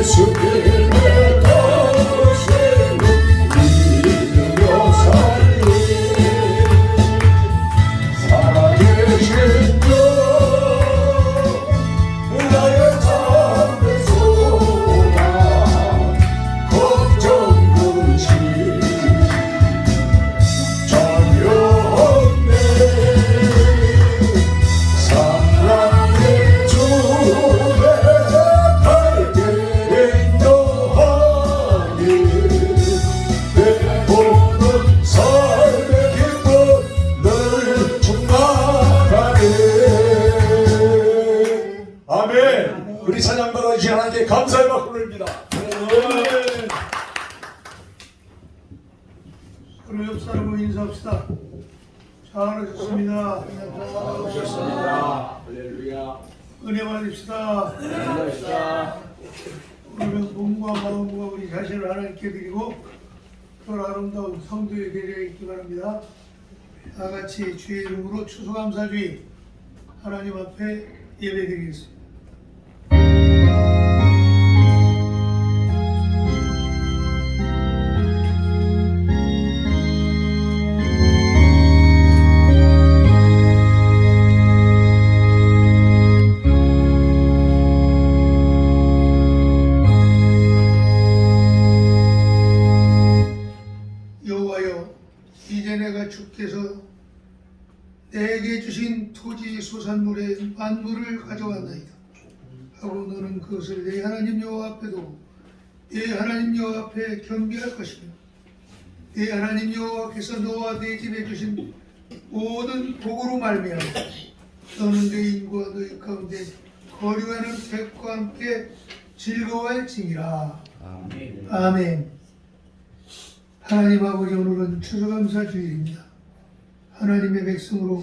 예수님의 도심을 이루며 살리 살아계신 주 나의 참된 소망 걱정 근심 전혀 없네 사랑의 주에 밝게 인도하니 내 보는 삶의 기쁨 늘 충만하네. 아멘. 우리 찬양 받아주신 하나님께 감사의 박수를 올립니다. 우리 옆 사람으로 인사합시다. 잘하셨습니다. 감사합니다. 할렐루야. 은혜 받으십시다. 오늘은 몸과 마음과 우리 자신을 하나님께 드리고 또 아름다운 성도의 계략이 있기 바랍니다. 다 같이 주의 이름으로 추수감사주의 하나님 앞에 예배드리겠습니다. 여호와여, 이제 내가 주께서 내게 주신 토지 소산물의 만물을 가져왔나이다 하고 너는 그것을 내 하나님 여호와 앞에 두고 내 하나님 여호와 앞에 겸비할 것이며 내 하나님 여호와께서 너와 내 집에 주신 모든 복으로 말미암아 너는 내 인과 너희 가운데 거류하는 백과 함께 즐거워할지니라. 아멘. 하나님 아버지, 오늘은 추수감사 주일입니다. 하나님의 백성으로,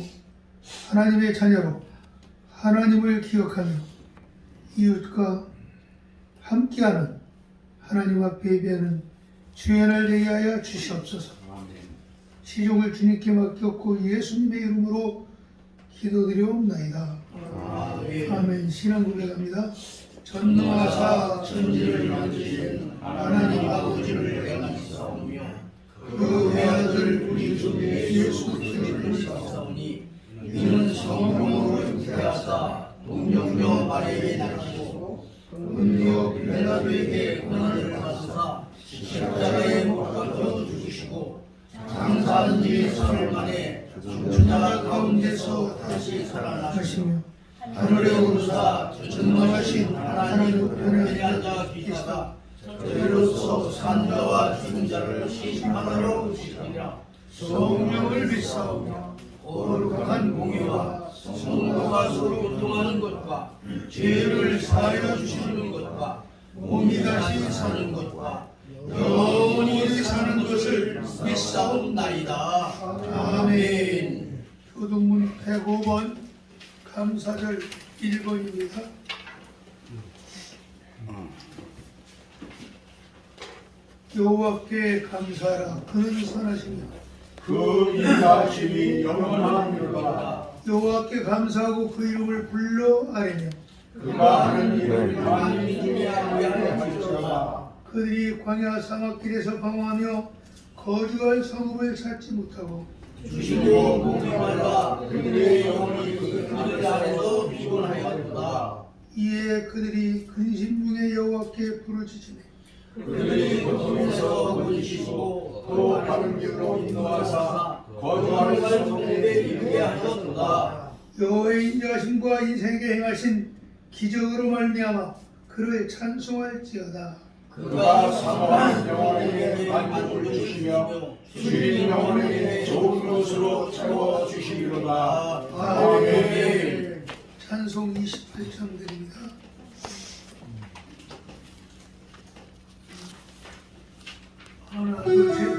하나님의 자녀로 하나님을 기억하며 이웃과 함께하는 하나님 앞에 예배하는 주의 날 되게 하여 주시옵소서. 시종을 주님께 맡겼고 예수님의 이름으로 기도드리옵나이다. 아멘. 신앙 고백합니다. 전능하사 천지를 만드신 하나님 아버지를 내가 믿사오며 그 외아들 우리 주 예수 그리스도를 믿사오니 이는 성령으로 잉태하사 동정녀 마리아에게 낳으시고 은교 빌라도에게 고난을 받으사 십자가에 못 박혀 죽으시고 장사한 지 3일 만에 죽은 자 가운데서 다시 살아나시며 하늘에 오르사 전능하신 하나님 우편에 앉아 계시다 저희로서 산자와 죽은 자를 심판하러 오시리라. 성령을 믿사오며 거룩한 공의와 성도가 서로 교통하는 것과 죄를 사하여 주시는 것과 몸이 다시 사는 것과 영원히 사는 것을 믿사옵나이다. 아멘. 교동문 105번 감사절 1번입니다. 여호와께 감사하라. 그는 선하시며 그 인하심이 영원하니라. 여호와께 감사하고 그 이름을 불러 아뢰며 그가 하는 일을 만민 중에 알리라. 그들이 광야 사막길에서 방황하며 거주할 성읍을 찾지 못하고 주시고 목이 말라 그들의 영혼이 그들 아래서 피곤하였도다. 이에 그들이 근심 중에 여호와께 부르짖으며 그들이 고통에서 건지시고 또 바른 길로 인도하사 거룩한 성읍에 이르게 하셨도다. 여호와의 인자하심과 인생에게 행하신 기적으로 말미암아 그를 찬송할지어다. 그가 사망한 영혼에게 만족을 주시며 주인 영혼에게 좋은 것으로 채워주시리로다. 아멘. 찬송 28장 드립니다. 하나 둘 셋.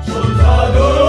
전사들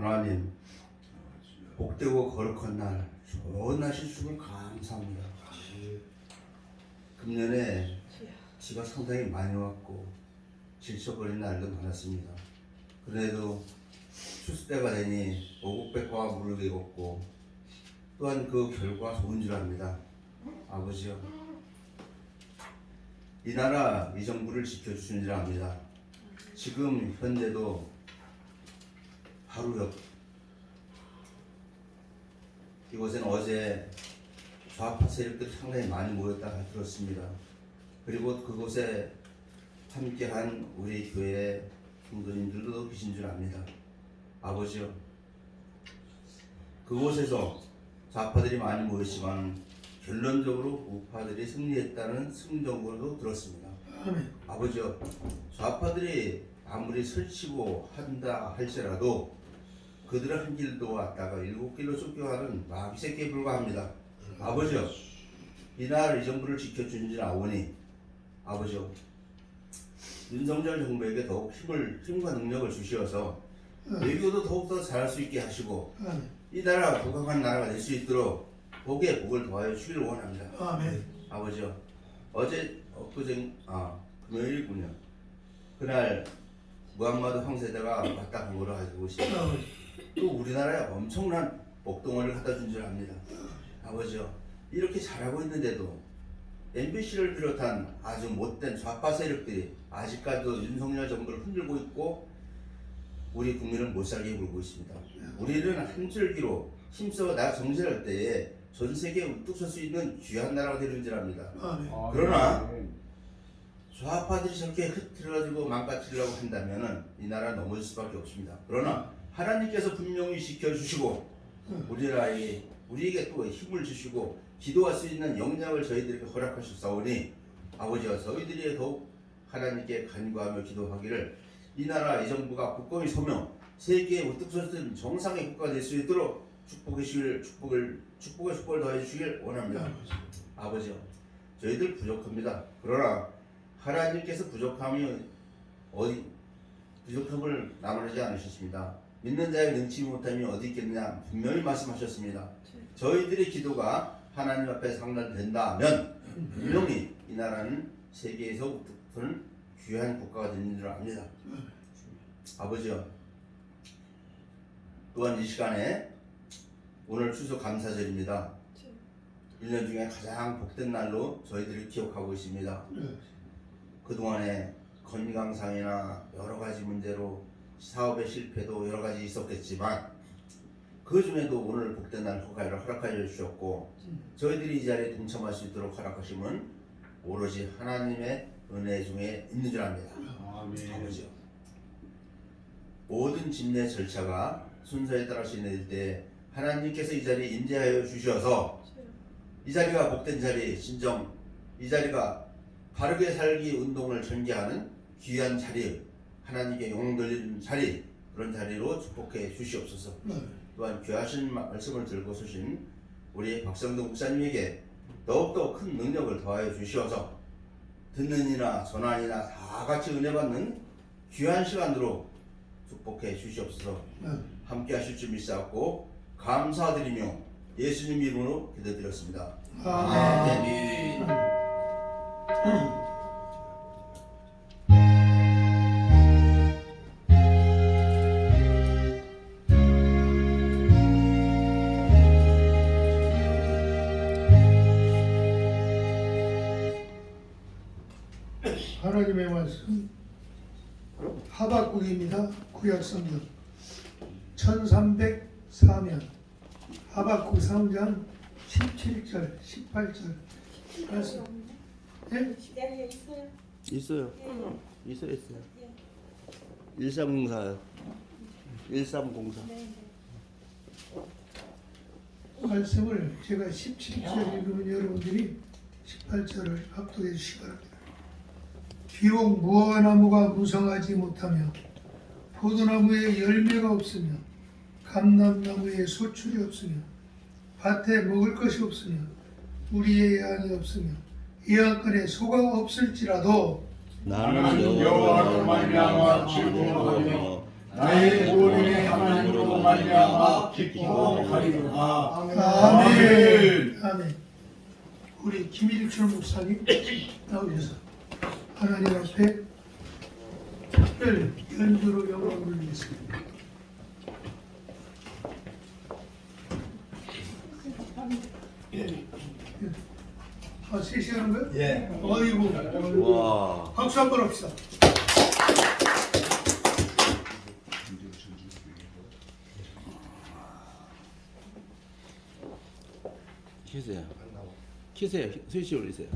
하나님, 복되고 거룩한 날, 좋은 날씨 주시면 감사합니다. 금년에 비가 상당히 많이 왔고 질쳐버린 날도 많았습니다. 그래도 추수 때가 되니 오곡백과가 물을 익었고 또한 그 결과 좋은 줄 압니다. 아버지요, 이 나라 이 정부를 지켜주시는 줄 압니다. 지금 현재도 바로 옆 이곳에는 어제 좌파 세력들이 상당히 많이 모였다고 들었습니다. 그리고 그곳에 함께한 우리 교회 성도님들도 계신 줄 압니다. 아버지요, 그곳에서 좌파들이 많이 모였지만 결론적으로 우파들이 승리했다는 승정보도 들었습니다. 아멘. 아버지요, 좌파들이 아무리 설치고 한다 할지라도 그들은 한 길도 왔다가 7길로 쫓겨가는 마귀 새끼에 불과합니다. 아버지요, 이 나라 이 정부를 지켜주는 줄 아오니 아버지요, 윤석열 정부에게 더욱 힘과 능력을 주시어서 외교도 더욱더 잘할 수 있게 하시고 아멘. 이 나라가 부강한 나라가 될 수 있도록 복에 복을 더하여 주기를 원합니다. 아멘. 아버지요, 금요일이군요. 그날 무함마드 황세자가 왔다 간 거로 알고 있습니다. 또 우리나라에 엄청난 복덩어리를 갖다 준 줄 압니다. 아버지요, 이렇게 잘하고 있는데도 MBC를 비롯한 아주 못된 좌파 세력들이 아직까지도 윤석열 정부를 흔들고 있고 우리 국민을 못 살게 굴고 있습니다. 우리는 한 줄기로 힘써 나 정신할 때에 전 세계에 우뚝 설 수 있는 귀한 나라가 되는 줄 압니다. 아멘. 그러나 좌파들이 저렇게 흐트러지고 망가뜨리려고 한다면 이 나라 넘어질 수밖에 없습니다. 그러나 하나님께서 분명히 지켜주시고 우리에게 또 힘을 주시고 기도할 수 있는 역량을 저희들에게 허락하셨사오니 아버지와 저희들이 더욱 하나님께 간구하며 기도하기를 이 나라 이 정부가 굳건히 서며 세계에 우뚝 서는 정상의 국가가 될 수 있도록 축복의 축복을 더해 주시길 원합니다. 아버지요, 저희들 부족합니다. 그러나 하나님께서 부족함을 나무라지 않으셨습니다. 믿는 자의 능치 못함이 어디 있겠느냐 분명히 말씀하셨습니다. 저희들의 기도가 하나님 앞에 상달된다면 분명히 이 나라는 세계에서 우뚝 귀한 국가가 되는 줄 압니다. 아버지요, 또한 이 시간에 오늘 추수 감사절입니다. 1년 중에 가장 복된 날로 저희들이 기억하고 있습니다. 그동안에 건강상이나 여러 가지 문제로 사업의 실패도 여러 가지 있었겠지만 그 중에도 오늘 복된 날 허락하여 주셨고 저희들이 이 자리에 동참할 수 있도록 허락하심은 오로지 하나님의 은혜 중에 있는 줄 압니다. 아버지요, 모든 집례 절차가 순서에 따라 진행될 때 하나님께서 이 자리에 임재하여 주셔서 이 자리가 복된 자리, 진정 이 자리가 바르게 살기 운동을 전개하는 귀한 자리, 하나님께 영광 돌리는 자리, 그런 자리로 축복해 주시옵소서. 또한 귀하신 말씀을 들고 서신 우리 박성동 목사님에게 더욱더 큰 능력을 더하여 주시어서 듣는 이나 전환이나 다 같이 은혜 받는 귀한 시간으로 축복해 주시옵소서. 함께 하실 줄 믿사옵고 감사드리며 예수님 이름으로 기도드렸습니다. 아멘. 하나님의 말씀 하박국입니다. 구약성경 1304면 하박국 3장 17절 18절 말씀. 예? 있어요. 있어요. 1304요. 1304. 말씀을 제가 17절 읽으면 여러분들이 18절을 합독해 주시기 바랍니다. 비록 무화과나무가 무성하지 못하며 포도나무에 열매가 없으며 감람나무에 소출이 없으며 밭에 먹을 것이 없으며 우리의 양이 없으며 이양간에 소가 없을지라도 나는 여호와로 말미암아 즐거워하며 나의 구원의 하나님으로 말미암아 기쁘고 가리로다. 아멘. 아멘. 우리 김일철 목사님 나오셔서 하나님 앞에 특별 연주로 영광을 올리겠습니다. 아, 셋이 하는 거요? 예. 어이구. 와. 박수 한번 합시다. 키세요. 키세요. 스위치 올리세요.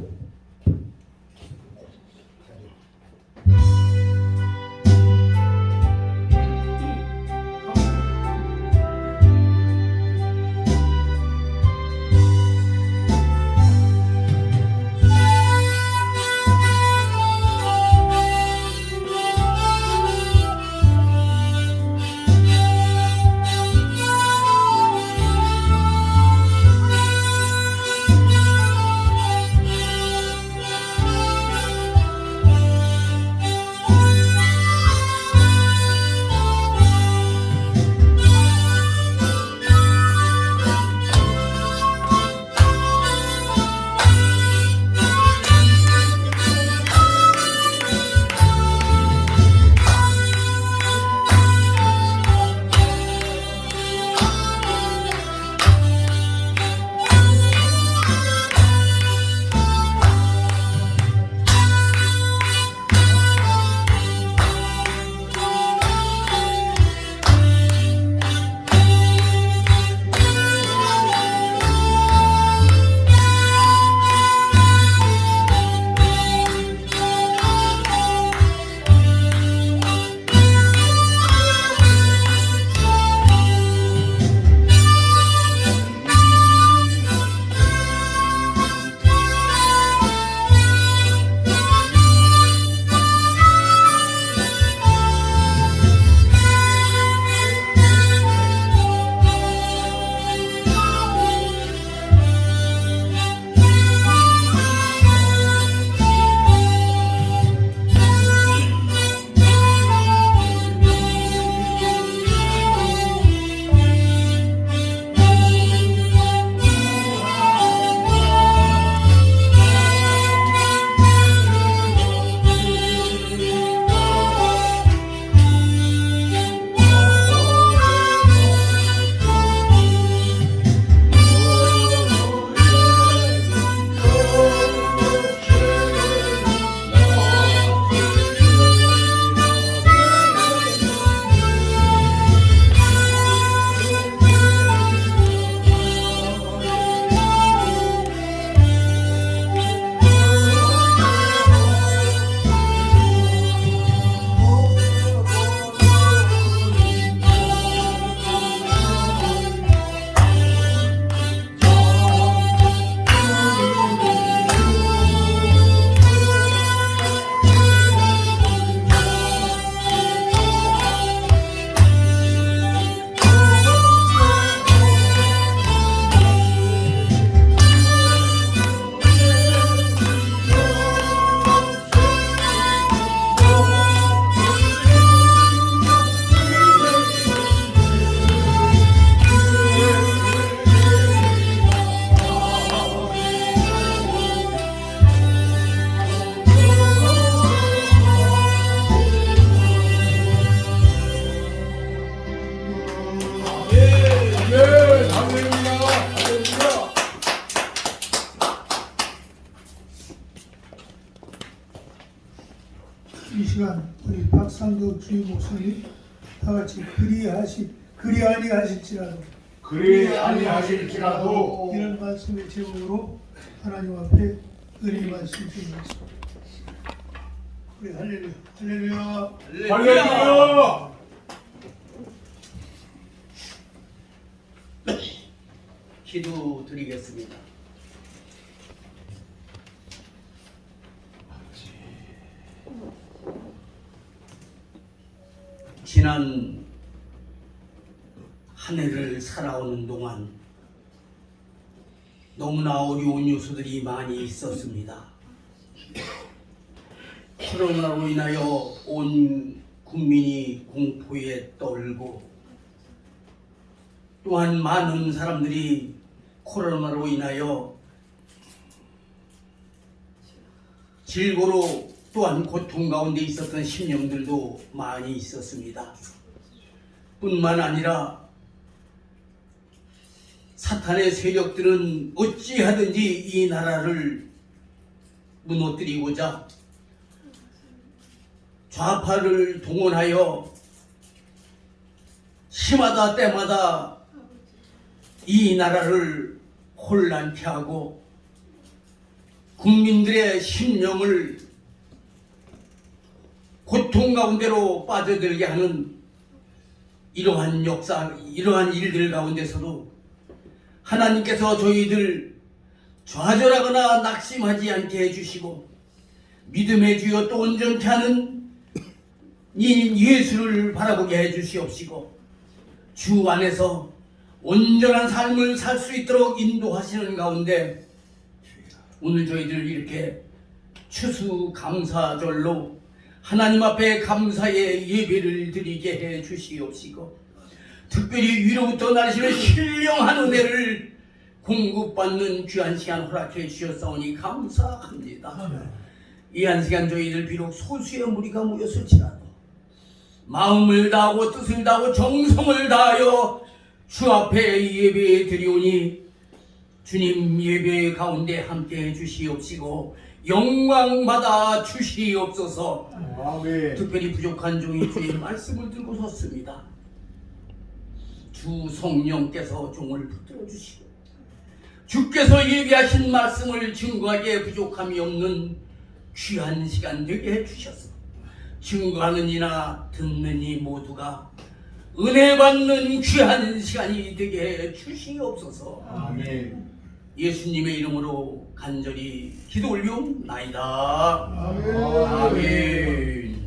이 시간 우리 박상도 주임 목사님 다 같이 그리 아니하실지라도 그리 아니하실지라도 이런 말씀의 제목으로 하나님 앞에 은혜 말씀 드리겠습니다. 우리 할렐루야, 할렐루야. 할렐루야. 기도드리겠습니다. 지난 한 해를 살아오는 동안 너무나 어려운 요소들이 많이 있었습니다. 코로나로 인하여 온 국민이 공포에 떨고 또한 많은 사람들이 코로나로 인하여 질고로 또한 고통 가운데 있었던 심령들도 많이 있었습니다. 뿐만 아니라 사탄의 세력들은 어찌하든지 이 나라를 무너뜨리고자 좌파를 동원하여 시마다 때마다 이 나라를 혼란케 하고 국민들의 심령을 고통 가운데로 빠져들게 하는 이러한 역사, 이러한 일들 가운데서도 하나님께서 저희들 좌절하거나 낙심하지 않게 해주시고 믿음의 주여 또 온전케 하는 이 예수를 바라보게 해주시옵시고 주 안에서 온전한 삶을 살 수 있도록 인도하시는 가운데 오늘 저희들 이렇게 추수감사절로 하나님 앞에 감사의 예배를 드리게 해 주시옵시고 특별히 위로부터 나시는 신령한 은혜를 공급받는 귀한 시간 허락해 주셨사오니 감사합니다. 이 한 시간 저희들 비록 소수의 무리가 모였을지라도 마음을 다하고 뜻을 다하고 정성을 다하여 주 앞에 예배 드리오니 주님 예배 가운데 함께 해 주시옵시고 영광 받아 주시옵소서. 아멘. 특별히 부족한 종이 주의 말씀을 들고 섰습니다. 주 성령께서 종을 붙들어 주시고 주께서 예비하신 말씀을 증거하기에 부족함이 없는 귀한 시간 되게 해주셔서 증거하는 이나 듣는 이 모두가 은혜 받는 귀한 시간이 되게 해주시옵소서. 아멘. 예수님의 이름으로 간절히 기도 올리옵나이다. 아멘. 아멘.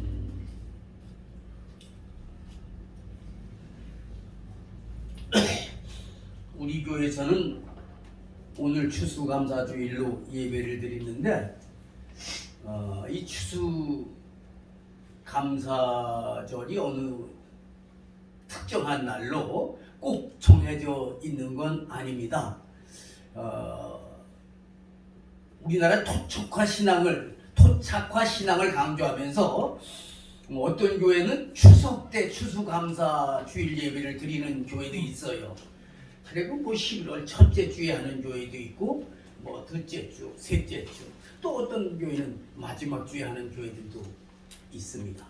우리 교회에서는 오늘 추수감사주일로 예배를 드리는데 이 추수감사절이 어느 특정한 날로 꼭 정해져 있는 건 아닙니다. 우리나라 토착화 신앙을 강조하면서 어떤 교회는 추석 때 추수감사 주일 예배를 드리는 교회도 있어요. 그리고 뭐 11월 첫째 주에 하는 교회도 있고 뭐 둘째 주, 셋째 주, 또 어떤 교회는 마지막 주에 하는 교회들도 있습니다.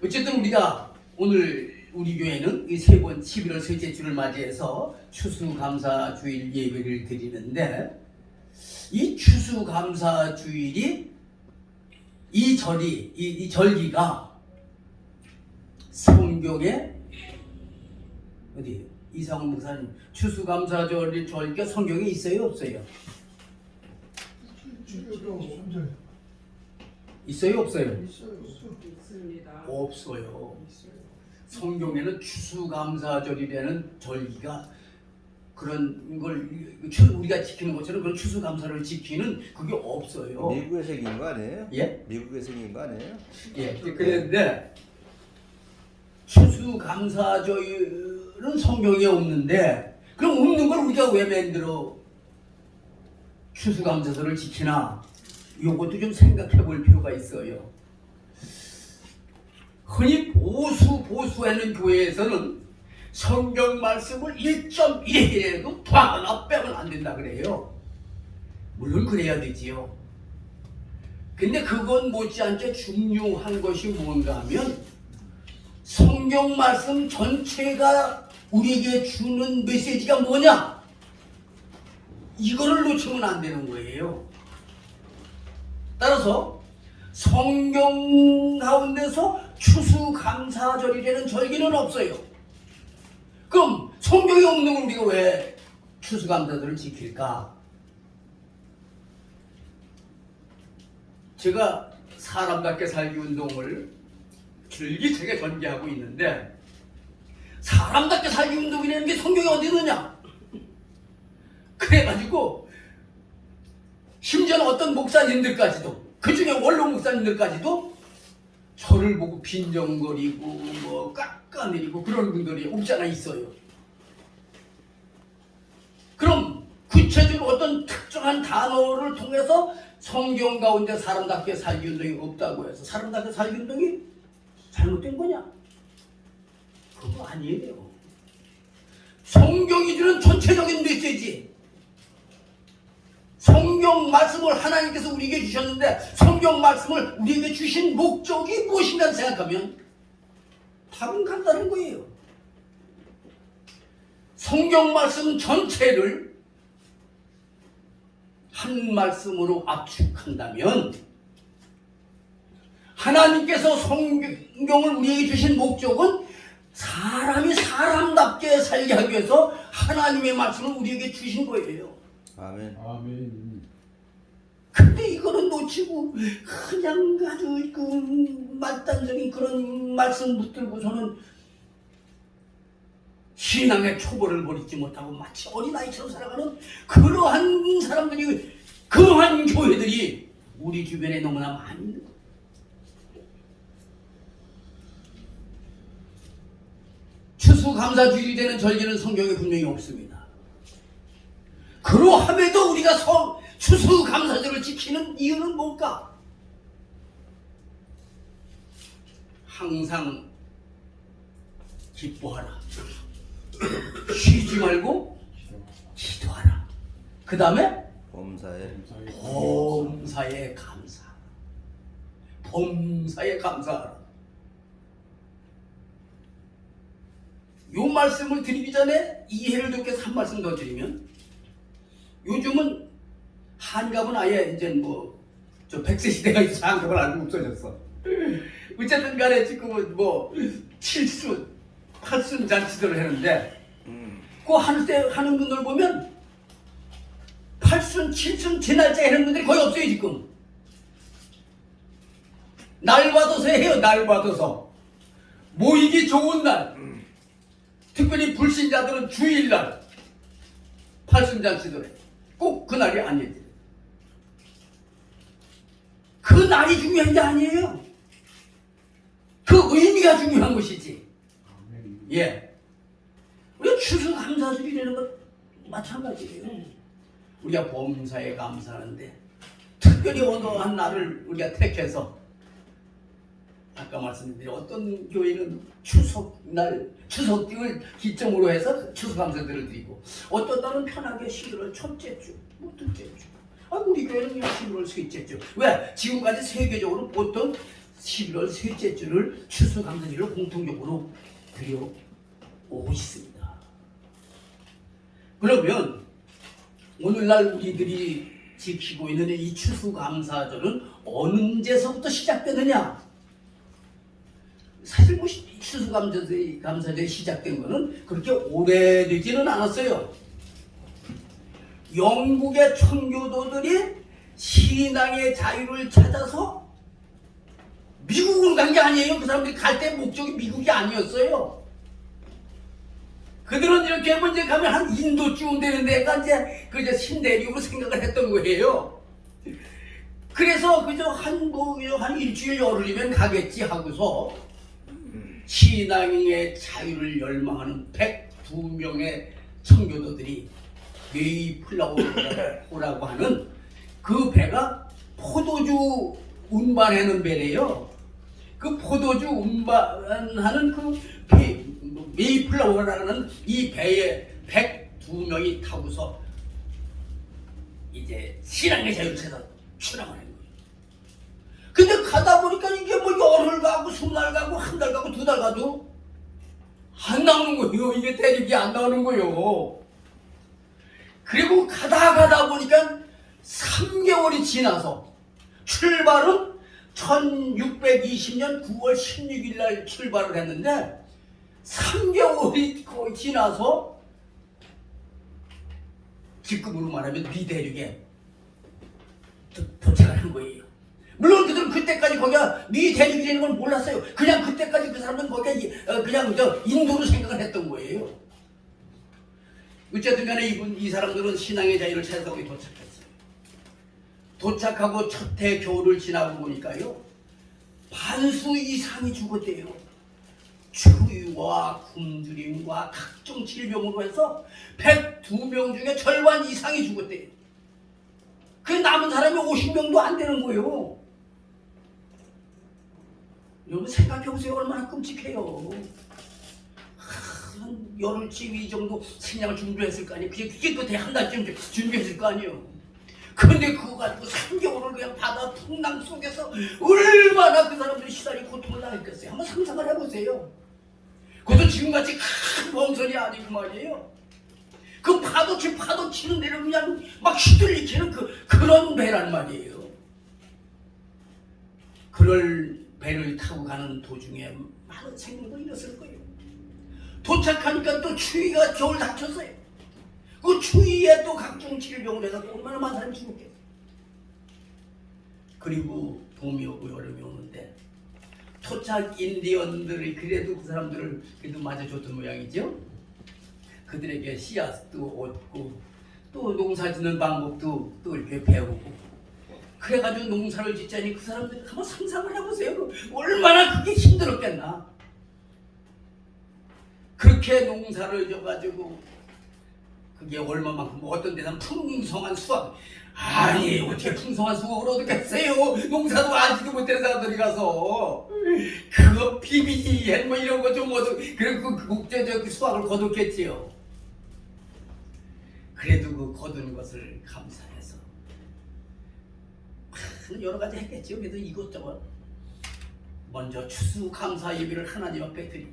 어쨌든 우리가 오늘 우리 교회는 이 11월 셋째 주를 맞이해서 추수감사 주일 예배를 드리는데 이 추수감사 주일이 이 절기가 성경에 어디 이상훈 목사님 추수감사절 절기가 성경에 있어요 없어요? 있어요 없어요? 있습니다. 없어요. 성경에는 추수감사절이라는 절기가 그런 걸 우리가 지키는 것처럼 그런 추수감사를 지키는 그게 없어요. 미국에 생긴 거 아니에요? 예? 미국에 생긴 거 아니에요? 예. 그런데 추수감사절은 성경에 없는데 그럼 없는 걸 우리가 왜 만들어 추수감사절을 지키나? 이것도 좀 생각해 볼 필요가 있어요. 흔히 보수하는 교회에서는 성경 말씀을 1.1회라도 더하거나 빼면 안 된다 그래요. 물론 그래야 되지요. 근데 그건 못지않게 중요한 것이 뭔가 하면 성경 말씀 전체가 우리에게 주는 메시지가 뭐냐? 이거를 놓치면 안 되는 거예요. 따라서 성경 가운데서 추수감사절이라는 절기는 없어요. 그럼 성경에 없는 걸 우리가 왜 추수감사절을 지킬까? 제가 사람답게 살기 운동을 줄기차게 전개하고 있는데 사람답게 살기 운동이라는 게 성경에 어디 있느냐? 그래가지고 심지어는 어떤 목사님들까지도 그중에 원로 목사님들까지도 저를 보고 빈정거리고 뭐 깎아내리고 그런 분들이 없지 않아 있어요. 그럼 구체적으로 어떤 특정한 단어를 통해서 성경 가운데 사람답게 살기 운동이 없다고 해서 사람답게 살기 운동이 잘못된 거냐? 그거 아니에요. 성경이 주는 전체적인 메시지, 성경 말씀을 하나님께서 우리에게 주셨는데 성경 말씀을 우리에게 주신 목적이 무엇인가 생각하면 답은 간단한 거예요. 성경 말씀 전체를 한 말씀으로 압축한다면 하나님께서 성경을 우리에게 주신 목적은 사람이 사람답게 살게 하기 위해서 하나님의 말씀을 우리에게 주신 거예요. 아멘. 아멘. 근데 이거는 놓치고 그냥 아주 그 말단적인 그런 말씀 붙들고서는 신앙의 초보를 버리지 못하고 마치 어린아이처럼 살아가는 그러한 사람들이, 그러한 교회들이 우리 주변에 너무나 많이 있는 거예요. 추수감사주일이 되는 절기는 성경에 분명히 없습니다. 그러함에도 우리가 추수감사절을 지키는 이유는 뭘까? 항상 기뻐하라. 쉬지 말고 기도하라. 그 다음에 범사에 감사. 범사에 감사하라. 요 말씀을 드리기 전에 이해를 돕게 한 말씀 더 드리면, 요즘은 한갑은 아예 이제 저 100세 시대가 있어 한갑은 아주 없어졌어. 어쨌든 간에 지금은 칠순, 팔순 잔치들을 하는데 그 하는 분들 보면 8순, 7순 제 날짜에 하는 분들이 거의 없어요 지금. 날 받아서 해요. 날 받아서 모이기 좋은 날, 특별히 불신자들은 주일날 팔순잔치들 꼭 그날이 아니에요. 그 날이 중요한 게 아니에요. 그 의미가 중요한 것이지. 예. 우리가 추수감사주일이라는 건 마찬가지예요. 우리가 범사에 감사하는데 특별히 어떠한 날을 우리가 택해서, 아까 말씀드린 어떤 교회는 추석날, 추석을 기점으로 해서 추수감사들을 드리고, 어떤 날은 편하게 11월 첫째 주, 둘째 주. 우리 교회는 그냥 11월 셋째 주. 왜? 지금까지 세계적으로 보통 11월 셋째 주를 추수감사주일로 공통적으로 드려오고 있습니다. 그러면 오늘날 우리들이 지키고 있는 이 추수감사절은 언제서부터 시작되느냐? 사실 추수감사절이 시작된 것은 그렇게 오래되지는 않았어요. 영국의 청교도들이 신앙의 자유를 찾아서 미국을 간 게 아니에요. 그 사람들이 갈 때 목적이 미국이 아니었어요. 그들은 이렇게 먼저 가면 한 인도쯤 되는 데가 이제 신대륙으로 생각을 했던 거예요. 그래서 그저 한 일주일 열흘이면 가겠지 하고서 신앙의 자유를 열망하는 102명의 청교도들이 메이플라워라고 하는 그 배가 포도주 운반하는 배래요. 그 포도주 운반하는 그 메이플라워라는 이 배에 102명이 타고서 이제 신앙의 자유를 찾아 출항하는 거예요. 근데 가다 보니까 이게 열흘 가고 20날 가고 한 달 가고 2달 가도 안 나오는 거예요. 이게 대륙이 안 나오는 거예요. 그리고 가다 보니까 3개월이 지나서, 출발은 1620년 9월 16일 날 출발을 했는데 3개월이 거의 지나서 직급으로 말하면 미대륙에 도착을 한 거예요. 물론 그들은 그때까지 거기가 미대륙이 되는 걸 몰랐어요. 그냥 그때까지 그 사람들은 거기가 그냥 인도로 생각을 했던 거예요. 어쨌든 간에 이 사람들은 신앙의 자유를 찾아서 거기 도착했어요. 도착하고 첫 해 겨울을 지나고 보니까요, 반수 이상이 죽었대요. 추위와 굶주림과 각종 질병으로 해서 102명 중에 절반 이상이 죽었대요. 그 남은 사람이 50명도 안 되는 거예요. 여러분 생각해보세요. 얼마나 끔찍해요. 한 열흘치 이 정도 식량을 준비했을 거 아니에요. 그게 끝에 한 달쯤 준비했을 거 아니에요. 근데 그거 가지고 3개월을 그냥 바다 풍랑 속에서 얼마나 그 사람들이 시달리 고통을 당했겠어요. 한번 상상을 해보세요. 그것도 지금같이 큰 범선이 아니고 말이에요. 그 파도 치는 데를 그냥 막 휘둘리키는 그런 배란 말이에요. 그럴 배를 타고 가는 도중에 많은 생명도 잃었을 거예요. 도착하니까 또 추위가 겨울 닥쳤어요. 그 추위에 또 각종 질병을 해서 또 얼마나 많은 사람이 죽었겠어요. 그리고 봄이 오고 여름이 오는데 토착 인디언들이 그래도 그 사람들을 그래도 맞아줬던 모양이죠. 그들에게 씨앗도 얻고 또 농사 짓는 방법도 또 이렇게 배우고 그래가지고 농사를 짓자니 그 사람들 한번 상상을 해보세요. 얼마나 그게 힘들었겠나. 그렇게 농사를 져가지고 그게 얼마만큼 어떤 데는 풍성한 수확 아니 어떻게 풍성한 수확을 얻겠어요. 농사도 아지도 못하는 사람들이 가서 그거 비비지 뭐 이런 거 좀 얻어 그리고 그 국제적 수확을 거뒀겠지요. 그래도 그 거둔 것을 감사해서 여러 가지 했겠지요. 그래도 이것저것 먼저 추수감사 예배를 하나님 앞에 드리고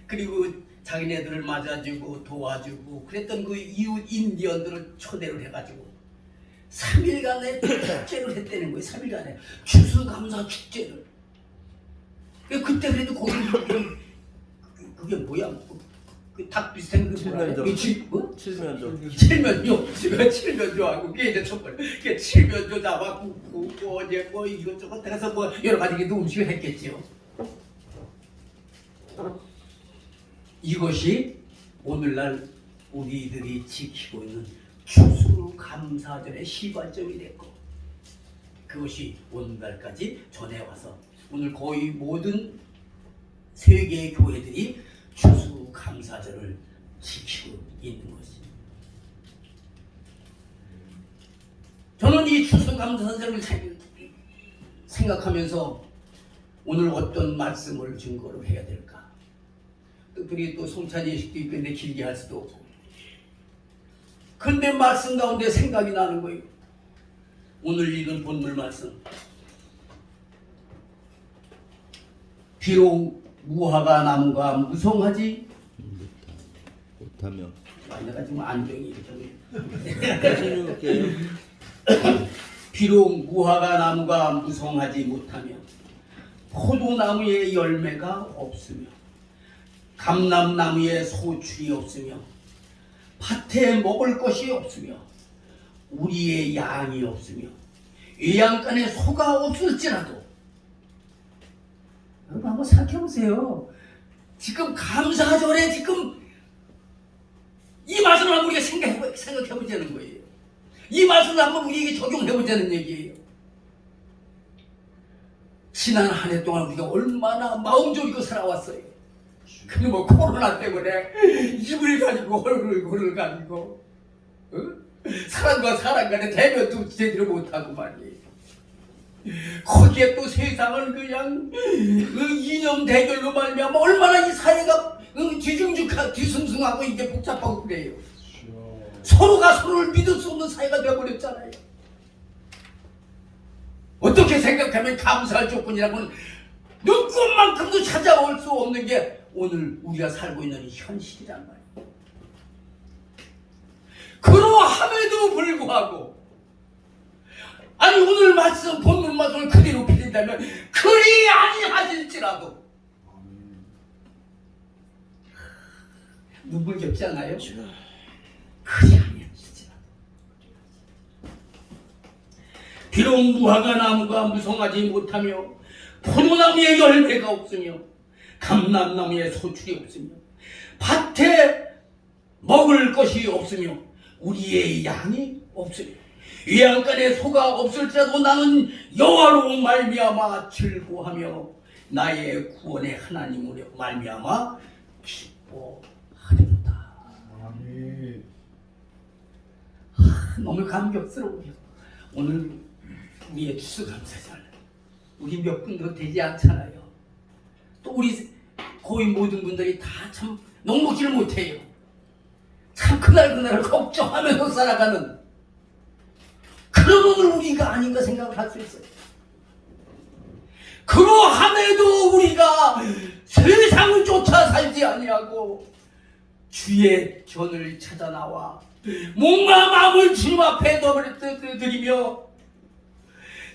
그리고 자기네들을 맞아주고 도와주고 그랬던 그 이웃 인디언들을 초대를 해가지고 3일간의 축제를 했다는 거예요. 3일간의 추수감사 축제를. 그때 그래도 거기 그게 뭐야? 그 닭 비슷한 그 뭐라 그래? 뭐? 칠면조하고 그게 이제 첫 번째. 그게 칠면조 잡아갖고 어제 뭐 이것저것 해서 뭐 여러 가지 음식을 했겠지요. 이것이 오늘날 우리들이 지키고 있는 추수감사절의 시발점이 됐고 그것이 오늘날까지 전해와서 오늘 거의 모든 세계의 교회들이 추수감사절을 지키고 있는 것입니다. 저는 이 추수감사절을 생각하면서 오늘 어떤 말씀을 증거로 해야 될까? 특별히 또 성찬 예식도 있는데 길게 할 수도 없고 근데 말씀 가운데 생각이 나는 거예요. 오늘 읽은 본문 말씀 비록 무화과 나무가 무성하지 못하며 내가 지금 안경이 하시는 비록 무화과 나무가 무성하지 못하며 포도나무에 열매가 없으며 감람나무에 소출이 없으며 밭에 먹을 것이 없으며 우리의 양이 없으며 외양간에 소가 없을지라도 여러분 한번 생각해보세요. 지금 감사절에 지금 이 맛을 한번 우리가 생각해보자는 거예요. 이 맛을 한번 우리에게 적용해보자는 얘기예요. 지난 한 해 동안 우리가 얼마나 마음 졸이고 살아왔어요. 근데 뭐 코로나 때문에 입을 가지고 얼굴을 가지고 사람과 사람 간의 대면도 제대로 못하고 말이에요. 거기에 또 세상을 그냥 이념 대결로 말미암아 얼마나 이 사회가 뒤숭숭하고 이게 복잡하고 그래요. 서로가 서로를 믿을 수 없는 사회가 되어버렸잖아요. 어떻게 생각하면 감사할 조건이라고는 눈꽃만큼도 찾아올 수 없는 게 오늘 우리가 살고 있는 현실이란 말이에요. 그러함에도 불구하고 아니 오늘 말씀 본문 말씀을 그대로 빌린다면 그리 아니하실지라도 눈물겹지 않아요? 그리 아니하실지라도 비록 무화과 나무가 무성하지 못하며 포도나무에 열매가 없으며 감람나무에 소출이 없으며 밭에 먹을 것이 없으며 우리의 양이 없으며 외양간에 소가 없을지라도 나는 여호와로 말미암아 즐거하며 나의 구원의 하나님으로 말미암아 기뻐하리로다. 아멘. 너무 감격스러워요. 오늘 우리의 추수감사절 우리 몇 분도 되지 않잖아요. 또 우리 거의 모든 분들이 다 참 녹먹지를 못해요. 참 그날 걱정하면서 살아가는 그런 오늘 우리가 아닌가 생각을 할 수 있어요. 그러함에도 우리가 세상을 쫓아 살지 아니하고 주의 전을 찾아 나와 몸과 마음을 주님 앞에 드리며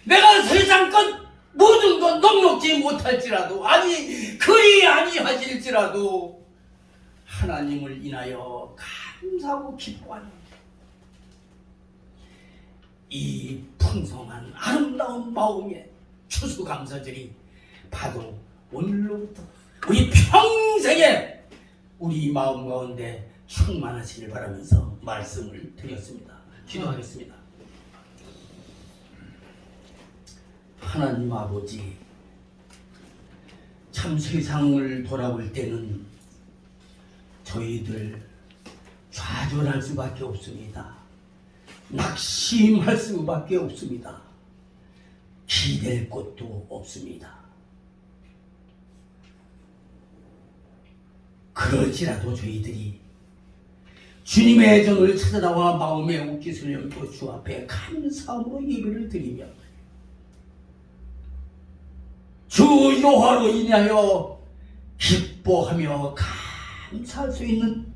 내가 세상 것 모든 것 넉넉지 못할지라도 아니 그리 아니하실지라도 하나님을 인하여 감사하고 기뻐하는 이 풍성한 아름다운 마음의 추수감사절이 바로 오늘로부터 우리 평생에 우리 마음 가운데 충만하시길 바라면서 말씀을 드렸습니다. 기도하겠습니다. 하나님 아버지, 참 세상을 돌아볼 때는 저희들 좌절할 수밖에 없습니다. 낙심할 수밖에 없습니다. 기댈 곳도 없습니다. 그럴지라도 저희들이 주님의 전을 찾아나와 마음의 옷깃을 열고 주 앞에 감사함으로 예배를 드리며 주 여호와로 인하여 기뻐하며 감사할 수 있는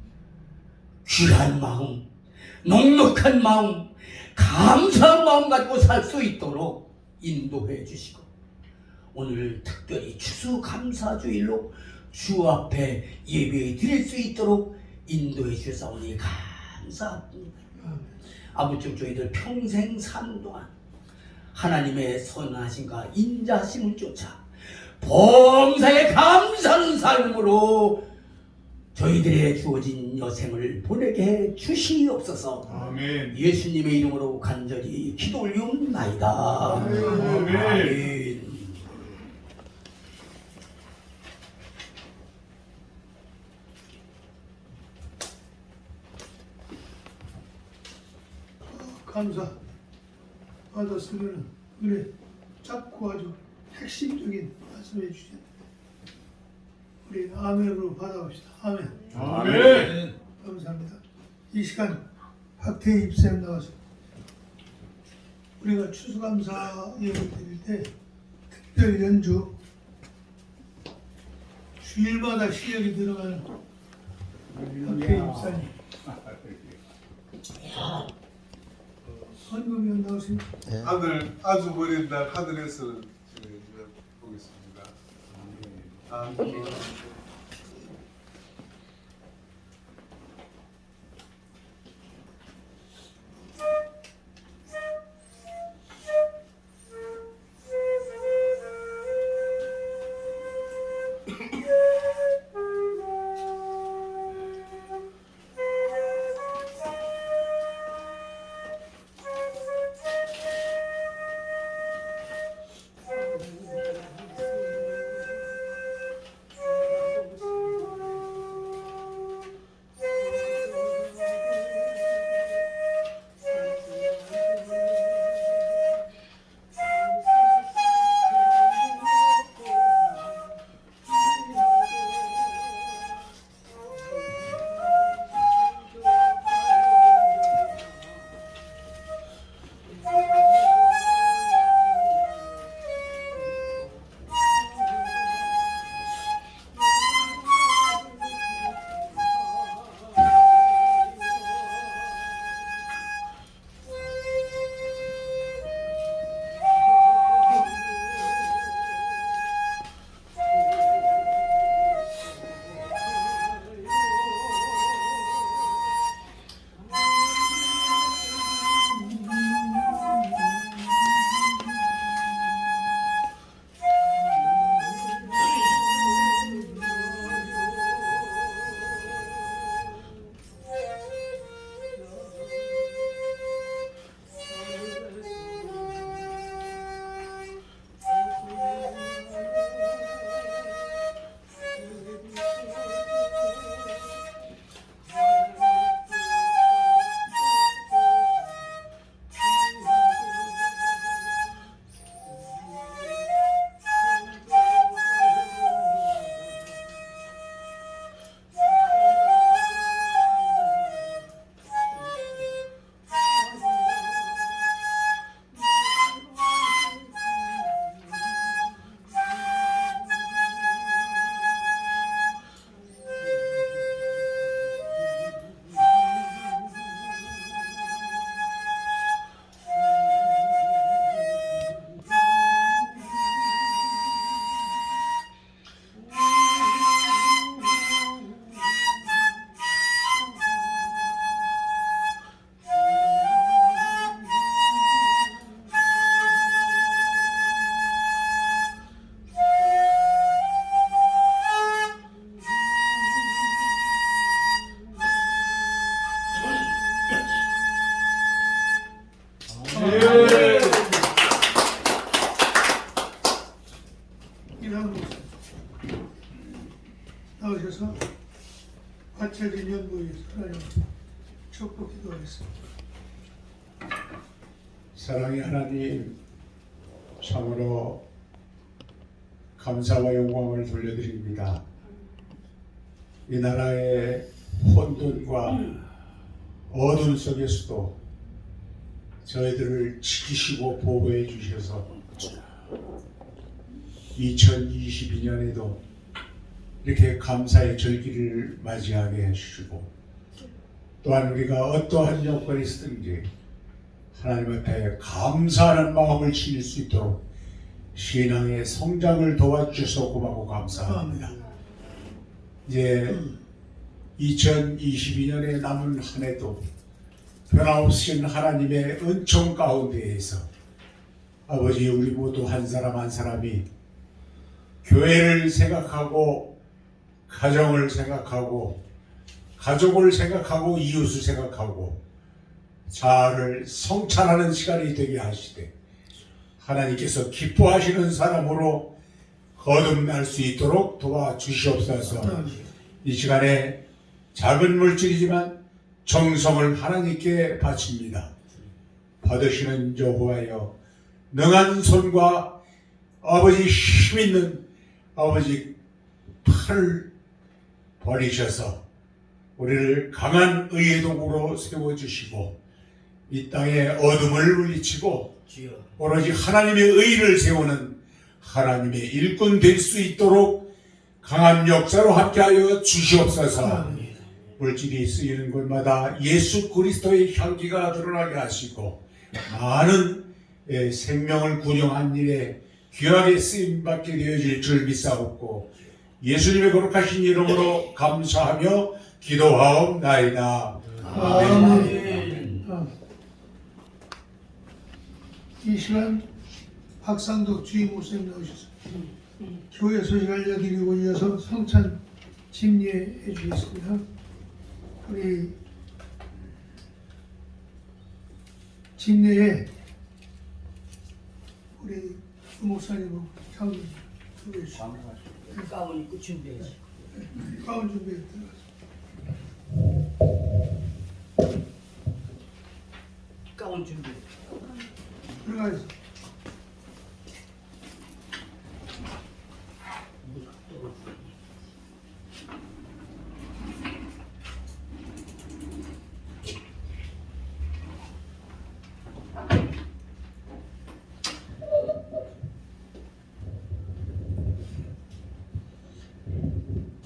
귀한 마음, 넉넉한 마음, 감사한 마음 가지고 살 수 있도록 인도해 주시고 오늘 특별히 추수감사주일로 주 앞에 예배 드릴 수 있도록 인도해 주사오니 감사합니다. 아버지, 저희들 평생 사는 동안 하나님의 선하심과 인자하심을 쫓아 범사에 감사하는 삶으로 저희들의 주어진 여생을 보내게 해 주시옵소서. 아멘. 예수님의 이름으로 간절히 기도 올리옵나이다. 아멘. 아멘. 감사 받았으면 은혜 작고 아주 핵심적인 말씀해 주셨는데 우리 아멘으로 받아봅시다. 아멘. 아멘. 감사합니다. 이 시간 박태희 입사님 나와서 우리가 추수감사 예배 드릴 때 특별 연주 주일마다 실력이 들어가는 박태희 입사님 헌금위원 나오십니다. 아주 어린 날 하늘에서 보겠습니다. 아멘. 받쳐진 연구에 하나님 축복 기도하겠습니다. 사랑의 하나님, 참으로 감사와 영광을 돌려드립니다. 이 나라의 혼돈과 어둠 속에서도 저희들을 지키시고 보호해 주셔서 2022년에도 이렇게 감사의 절기를 맞이하게 해주시고, 또한 우리가 어떠한 여건이 있든지 하나님 앞에 감사하는 마음을 지닐 수 있도록 신앙의 성장을 도와주셔서 고맙고 감사합니다. 이제 2022년에 남은 한 해도 변함없으신 하나님의 은총 가운데에서 아버지, 우리 모두 한 사람 한 사람이 교회를 생각하고 가정을 생각하고 가족을 생각하고 이웃을 생각하고 자아를 성찰하는 시간이 되게 하시되 하나님께서 기뻐하시는 사람으로 거듭날 수 있도록 도와주시옵소서. 이 시간에 작은 물질이지만 정성을 하나님께 바칩니다. 받으시는 여호와여, 능한 손과 아버지 힘있는 아버지 팔을 버리셔서 우리를 강한 의의 도구로 세워주시고 이 땅의 어둠을 물리치고 오로지 하나님의 의를 세우는 하나님의 일꾼 될 수 있도록 강한 역사로 함께하여 주시옵소서. 물질이 쓰이는 곳마다 예수 그리스도의 향기가 드러나게 하시고 많은 생명을 구령한 일에 귀하게 쓰임받게 되어질 줄 믿사옵고 예수님의 거룩하신 이름으로 감사하며 기도하옵나이다. 아멘. 이 시간 박상덕 주임 목사님 나오셔서 교회 소식 알려드리고 이어서 성찬 집례해 주겠습니다. 우리 집례에 우리 목사님하고 장로님 준비해 주시고 가운 입고 준비해야지. 가운 준비해 들어가서 가운 준비. 들어가서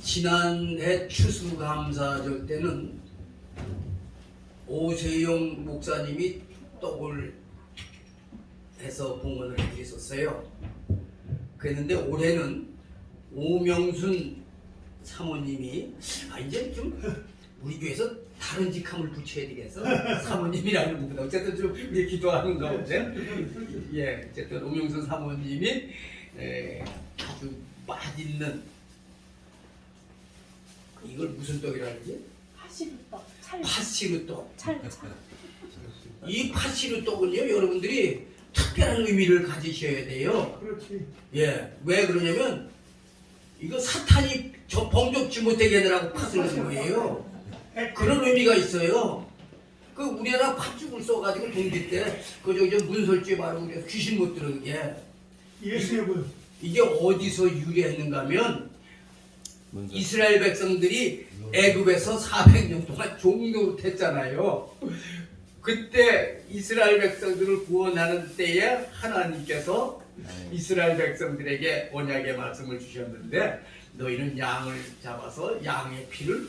지난해 추수감사절 때는 오세용 목사님이 떡을 해서 봉헌을 해주셨어요. 그랬는데 올해는 오명순 사모님이 이제 좀 우리 교회에서 다른 직함을 붙여야 되겠어. 사모님이라는 것보다 어쨌든 좀 우리 기도하는 가운데 예, 어쨌든 오명순 사모님이 아주 맛있는 이걸 무슨 떡이라는지? 파시루떡, 파시루떡. 찰. 이 파시루떡은요, 여러분들이 특별한 의미를 가지셔야 돼요. 그렇지. 예, 왜 그러냐면 이거 사탄이 범접지 못하게 하느라고 팥을 넣은 거예요. 그런 의미가 있어요. 그 우리나라 팥죽을 써가지고 동지 때 그저 문설주에 바르고 그래서 귀신 못 들어오게. 예수의 분. 이게 어디서 유래했는가면 이스라엘 백성들이 애굽에서 400년 동안 종노릇했잖아요. 그때 이스라엘 백성들을 구원하는 때에 하나님께서 이스라엘 백성들에게 언약의 말씀을 주셨는데 너희는 양을 잡아서 양의 피를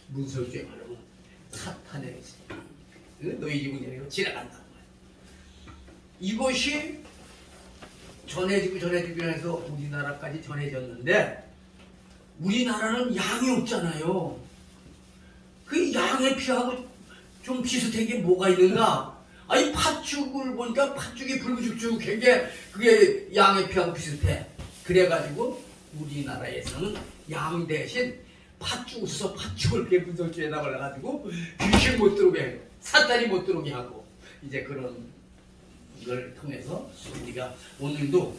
문설주에 바르면 사탄의 너희 집은 지나간다는 거예요. 이것이 전해지고 해서 우리나라까지 전해졌는데 우리나라는 양이 없잖아요. 그 양의 피하고 좀 비슷한 게 뭐가 있는가? 아니 팥죽을 보니까 팥죽이 불구죽죽한 게 그게 양의 피하고 비슷해. 그래가지고 우리나라에서는 양 대신 팥죽을 써서 팥죽을 이렇게 문설주에다 발라가지고 귀신 못 들어오게 하고 사탄이 못 들어오게 하고 이제 그런 걸 통해서 우리가 오늘도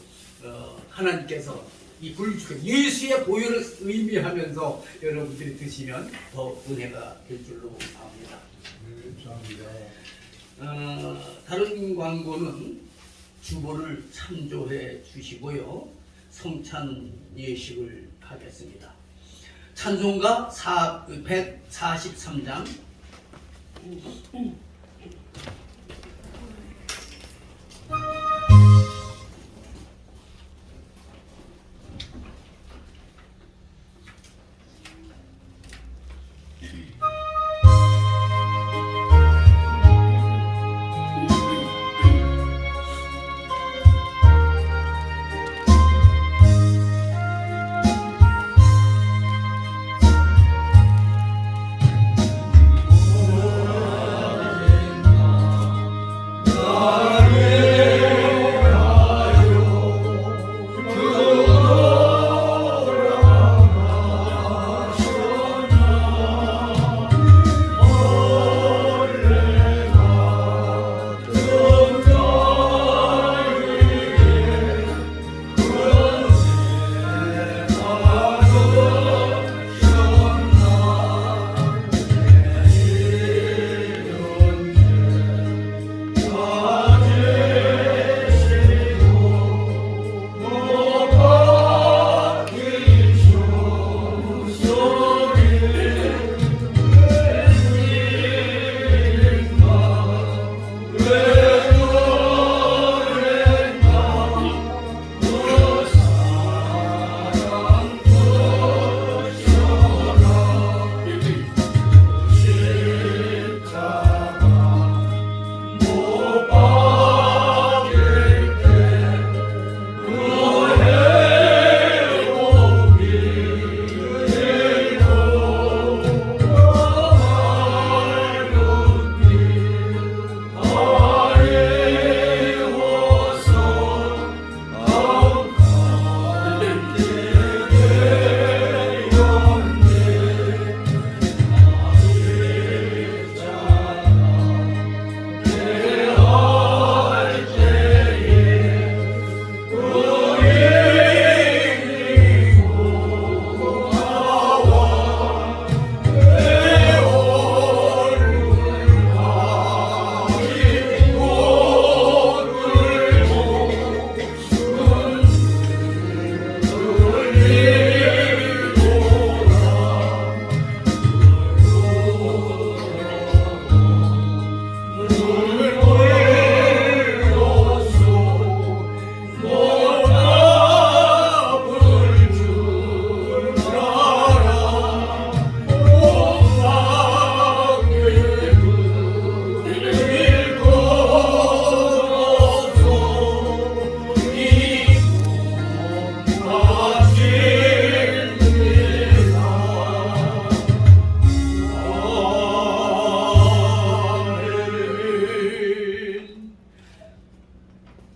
하나님께서 이 불주가 예수의 보혈을 의미하면서 여러분들이 드시면 더 은혜가 될 줄로 압니다. 다른 광고는 주보를 참조해 주시고요. 성찬 예식을 하겠습니다. 찬송가 143장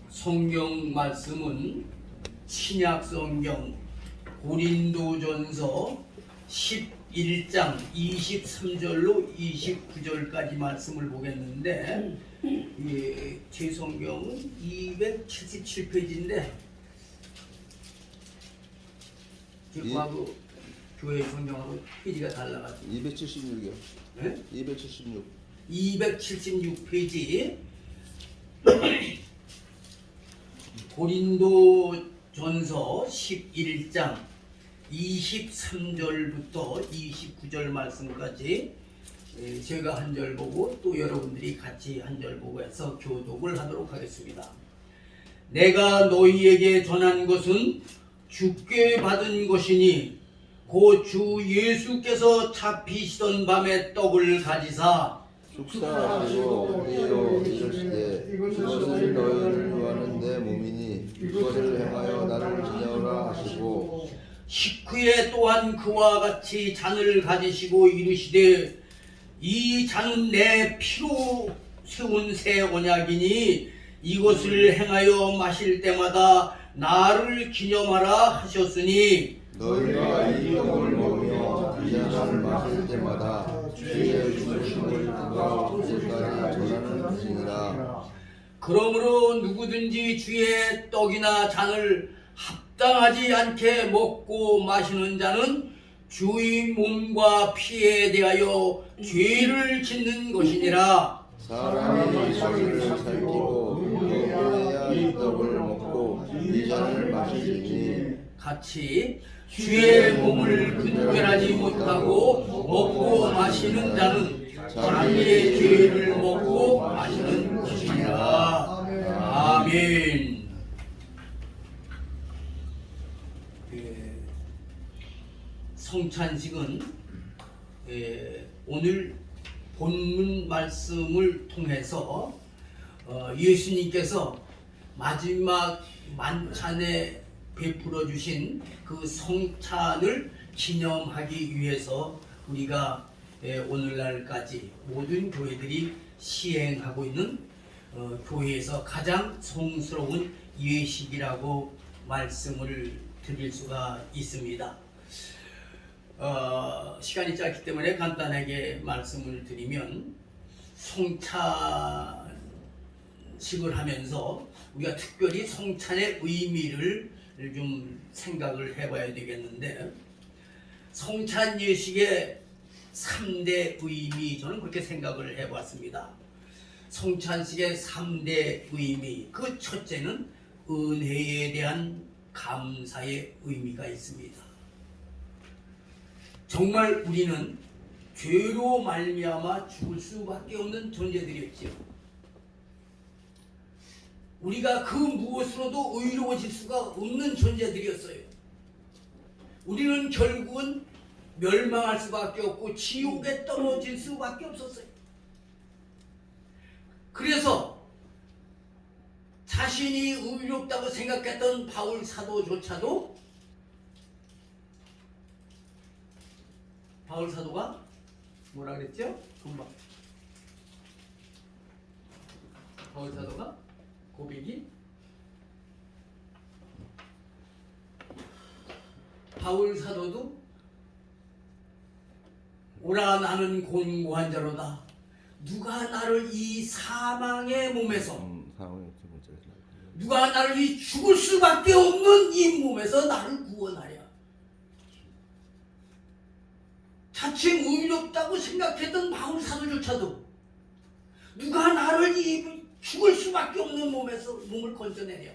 성경 말씀은 신약 성경 고린도전서 11장 23절로 29절까지 말씀을 보겠는데 제 성경은 277페이지인데 과거 교회 성경하고 페이지가 달라가지고 276이요. 네? 276. 276페이지 고린도전서 11장 23절부터 29절 말씀까지 제가 한 절 보고 또 여러분들이 같이 한 절 보고 해서 교독을 하도록 하겠습니다. 내가 너희에게 전한 것은 주께 받은 것이니 곧 주 예수께서 잡히시던 밤에 떡을 가지사 축사하시고 우리로 이르시되 이것은 너희를 구하는 내 몸이니 이것을 행하여 나를 기념하라 하시고 식후에 또한 그와 같이 잔을 가지시고 이르시되 이 잔은 내 피로 세운 새 언약이니 이것을 행하여 마실 때마다 나를 기념하라 하셨으니 너희가 이 떡을 먹으며 이 잔을 마실 때마다 주의 죽으심을 그가 오실까지 전하는 것이니라. 그러므로 누구든지 주의 떡이나 잔을 합당하지 않게 먹고 마시는 자는 주의 몸과 피에 대하여 죄를 짓는 것이니라. 사람이 자기를 살피고 먹어야 이 떡을 먹고 이 잔을 마시리니 같이 주의 몸을 분별하지 못하고 먹고 마시는 자는 자기의 죄를 먹고 마시는 것이니라. 아멘. 성찬식은 오늘 본문 말씀을 통해서 예수님께서 마지막 만찬에 베풀어 주신 그 성찬을 기념하기 위해서 우리가 오늘날까지 모든 교회들이 시행하고 있는 교회에서 가장 성스러운 예식이라고 말씀을 드릴 수가 있습니다. 시간이 짧기 때문에 간단하게 말씀을 드리면 성찬식을 하면서 우리가 특별히 성찬의 의미를 좀 생각을 해봐야 되겠는데, 성찬 예식의 3대 의미, 저는 그렇게 생각을 해봤습니다. 성찬식의 3대 의미, 그 첫째는 은혜에 대한 감사의 의미가 있습니다. 정말 우리는 죄로 말미암아 죽을 수밖에 없는 존재들이었지요. 우리가 그 무엇으로도 의로워질 수가 없는 존재들이었어요. 우리는 결국은 멸망할 수밖에 없고 지옥에 떨어질 수밖에 없었어요. 그래서 자신이 의롭다고 생각했던 바울 사도조차도 바울 사도가 뭐라 그랬죠? 금방 바울 사도가 고백이 바울 사도도 오라 나는 곤고한 자로다. 누가 나를 이 사망의 몸에서 상황이 두 번째 누가 나를 이 죽을 수밖에 없는 이 몸에서 나를 구원하랴. 자칭 의롭다고 생각했던 바울 사도조차도 누가 나를 이 죽을 수밖에 없는 몸에서 몸을 건져내랴,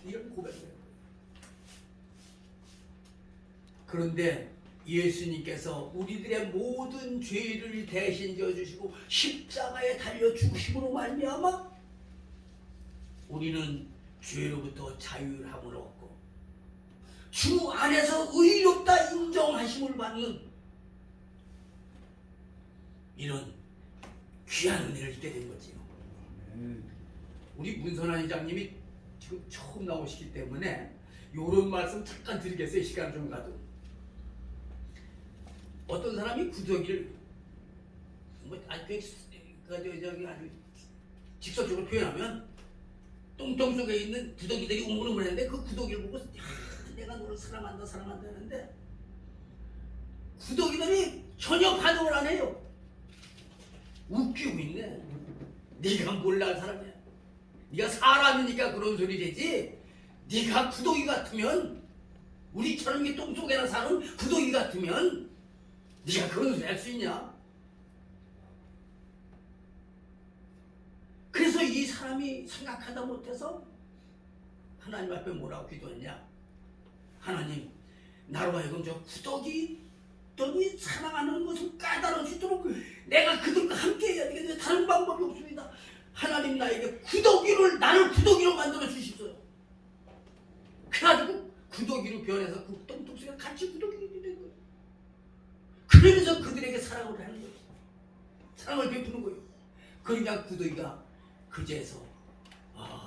이런 고백을 해요. 그런데 예수님께서 우리들의 모든 죄를 대신 져주시고 십자가에 달려 죽으심으로 말미암아 우리는 죄로부터 자유함을 얻고 주 안에서 의롭다 인정하심을 받는 이런 귀한 은혜를 입게 된 거지요. 우리 문선환 회장님이 지금 처음 나오시기 때문에 이런 말씀 잠깐 드리겠어요. 시간 좀 가도. 어떤 사람이 구더기를 아주 직설적으로 표현하면 똥똥 속에 있는 구더기들이 우물우물했는데 그 구더기를 보고 내가 너를 사랑한다 하는데 구더기들이 전혀 반응을 안 해요. 웃기고 있네. 네가 몰랄 사람이야. 네가 사람이니까 그런 소리 되지. 네가 구더기 같으면, 우리처럼 이 똥속에나 사는 구더기 같으면 네가 그런 소리 할 수 있냐? 그래서 이 사람이 생각하다 못해서 하나님 앞에 뭐라고 기도했냐? 하나님, 나로 하여금 저 구더기 너희 사랑하는 것을 까다로울 수 있도록 내가 그들과 함께 해야 되겠는데 다른 방법이 없습니다. 하나님, 나에게 나를 구더기로 만들어 주십시오. 그래가지고 구더기로 변해서 그 똥똥 속에 같이 구더기가 된 거예요. 그러면서 그들에게 사랑을 하는 거예요. 사랑을 베푸는 거예요. 그러니까 구더기가 그제서